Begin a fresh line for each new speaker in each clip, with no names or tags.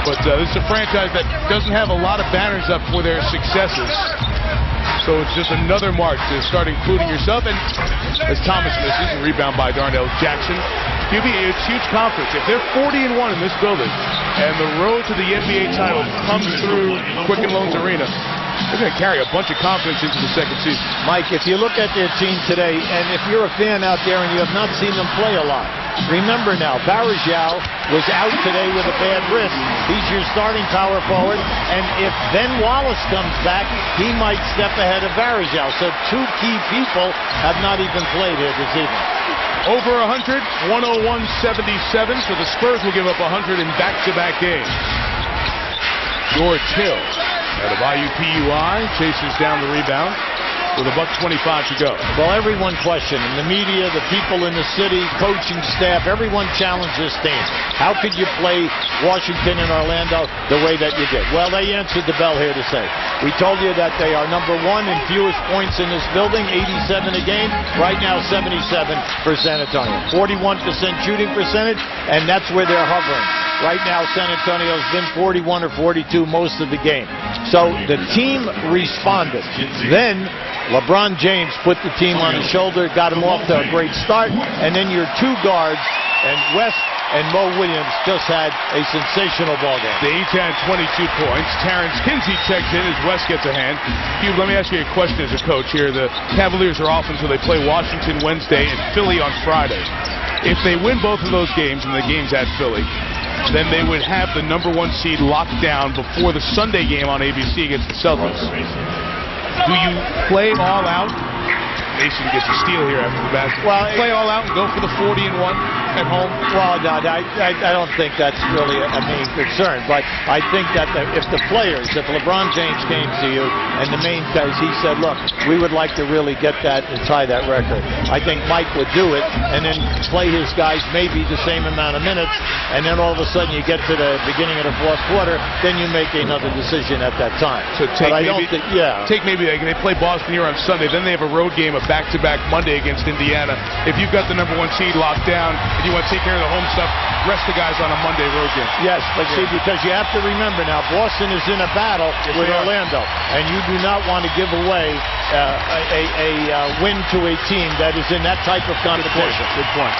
But this is a franchise that doesn't have a lot of banners up for their successes. So it's just another mark to start including yourself. And as Thomas misses, a rebound by Darnell Jackson. QB, it's huge confidence. If they're 40-1 in this building, and the road to the NBA title comes through Quicken Loans Arena, they're going to carry a bunch of confidence into the second season.
Mike, if you look at their team today, and if you're a fan out there and you have not seen them play a lot, remember now, Varejao was out today with a bad wrist. He's your starting power forward, and if Ben Wallace comes back, he might step ahead of Varejao. So two key people have not even played here this evening.
Over 100, 101-77, so the Spurs will give up 100 in back-to-back games. George Hill out of IUPUI chases down the rebound with $1:25 to go.
Well, everyone questioned him. The media, the people in the city, coaching staff, everyone challenged this team. How could you play Washington and Orlando the way that you did? Well, they answered the bell here to say. We told you that they are number one in fewest points in this building, 87 a game. Right now, 77 for San Antonio. 41% shooting percentage, and that's where they're hovering. Right now, San Antonio's been 41 or 42 most of the game. So the team responded. Then LeBron James put the team on his shoulder, got him off to a great start, and then your two guards, and West and Mo Williams just had a sensational ball game.
They each had 22 points. Terrence Kinsey checks in as West gets a hand. Hugh, let me ask you a question as a coach here. The Cavaliers are off until they play Washington Wednesday and Philly on Friday. If they win both of those games, and the game's at Philly, then they would have the #1 seed locked down before the Sunday game on ABC against the Celtics. Do you play all out? Mason gets a steal here after the basket.
Well,
play all out and go for the 40-1 at home?
Well, no, I don't think that's really a main concern. But I think that if the players, if LeBron James came to you and the main guys, he said, look, we would like to really get that and tie that record. I think Mike would do it and then play his guys maybe the same amount of minutes, and then all of a sudden you get to the beginning of the fourth quarter, then you make another decision at that time.
So take maybe they play Boston here on Sunday, then they have a road game, a back-to-back Monday against Indiana. If you've got the #1 seed locked down and you want to take care of the home stuff, rest the guys on a Monday road game.
Yes, but see, because you have to remember now, Boston is in a battle with Orlando, and you do not want to give away a win to a team that is in that type of competition.
Good point.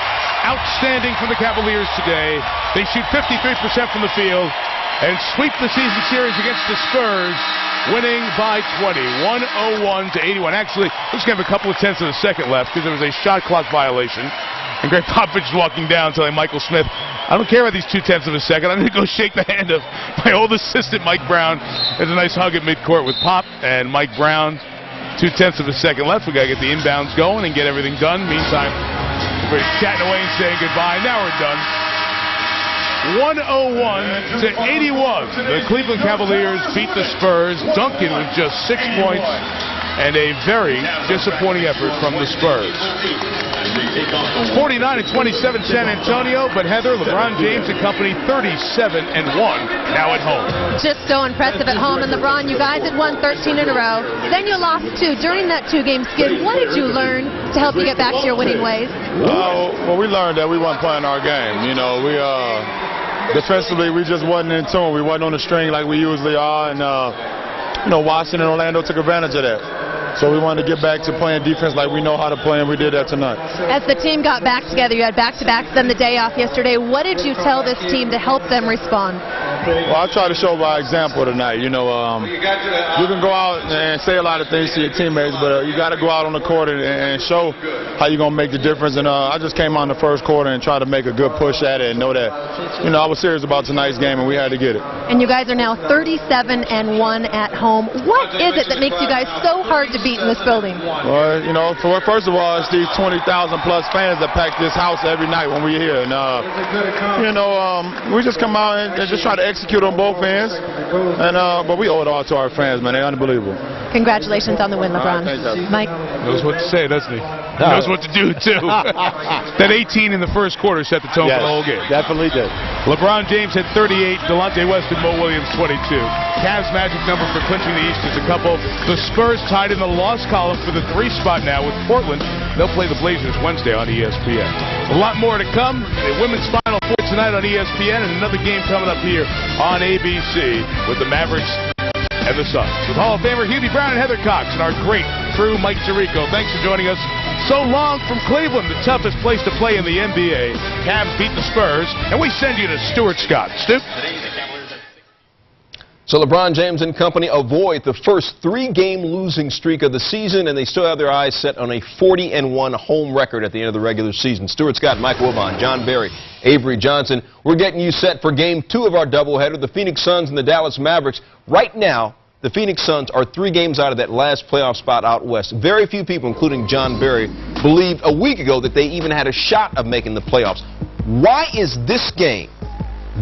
Outstanding from the Cavaliers today. They shoot 53% from the field and sweep the season series against the Spurs, winning by 20, 101-81. Actually, let's have a couple of tenths of a second left because there was a shot clock violation. And Greg Popovich is walking down telling Michael Smith, I don't care about these 2/10 of a second. I'm going to go shake the hand of my old assistant, Mike Brown. There's a nice hug at midcourt with Pop and Mike Brown. 2/10 of a second left. We got to get the inbounds going and get everything done. Meantime, we're chatting away and saying goodbye. Now we're done. 101-81. The Cleveland Cavaliers beat the Spurs. Duncan with just 6 points and a very disappointing effort from the Spurs. 49-27 San Antonio, but Heather, LeBron James and company 37-1 now at home.
Just so impressive at home. And LeBron, you guys had won 13 in a row. Then you lost 2 during that 2-game skid. What did you learn to help you get back to your winning ways?
Well, we learned that we weren't playing our game. You know, defensively, we just wasn't in tune. We wasn't on the string like we usually are, and Washington and Orlando took advantage of that. So we wanted to get back to playing defense like we know how to play, and we did that tonight.
As the team got back together, you had back-to-backs, then the day off yesterday. What did you tell this team to help them respond?
Well, I try to show by example tonight. You can go out and say a lot of things to your teammates, but you got to go out on the court and show how you're going to make the difference. And I just came out in the first quarter and tried to make a good push at it and know that, I was serious about tonight's game and we had to get it.
And you guys are now 37-1 at home. What is it that makes you guys so hard to beat in this building?
Well, first of all, it's these 20,000 plus fans that pack this house every night when we're here. And, we just come out and just try to execute on both ends. And but we owe it all to our fans, man. They're unbelievable.
Congratulations on the win, LeBron. Mike?
Knows what to say, doesn't he? He knows what to do, too. That 18 in the first quarter set the tone for the whole game.
Definitely did.
LeBron James had 38, Delonte West and Mo Williams 22. Cavs' magic number for clinching the East is a couple. The Spurs tied in the loss column for the 3 spot now with Portland They'll play the Blazers Wednesday on ESPN. A lot more to come. The women's Final Four tonight on ESPN, and another game coming up here on ABC with the Mavericks and the Suns. With Hall of Famer Hubie Brown and Heather Cox and our great crew, Mike Tirico. Thanks for joining us. So long from Cleveland, the toughest place to play in the NBA. Cavs beat the Spurs, and we send you to Stuart Scott. Stu?
So LeBron James and company avoid the first 3-game losing streak of the season, and they still have their eyes set on a 40-1 home record at the end of the regular season. Stuart Scott, Mike Wilbon, John Barry, Avery Johnson. We're getting you set for Game 2 of our doubleheader, the Phoenix Suns and the Dallas Mavericks. Right now, the Phoenix Suns are 3 games out of that last playoff spot out west. Very few people, including John Barry, believed a week ago that they even had a shot of making the playoffs. Why is this game,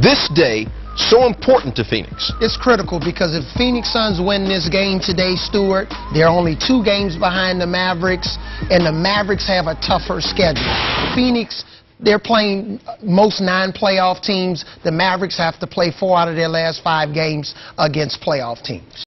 this day, so important to Phoenix?
It's critical because if Phoenix Suns win this game today, Stuart, they're only 2 games behind the Mavericks, and the Mavericks have a tougher schedule. Phoenix, they're playing most 9 playoff teams. The Mavericks have to play 4 out of their last 5 games against playoff teams.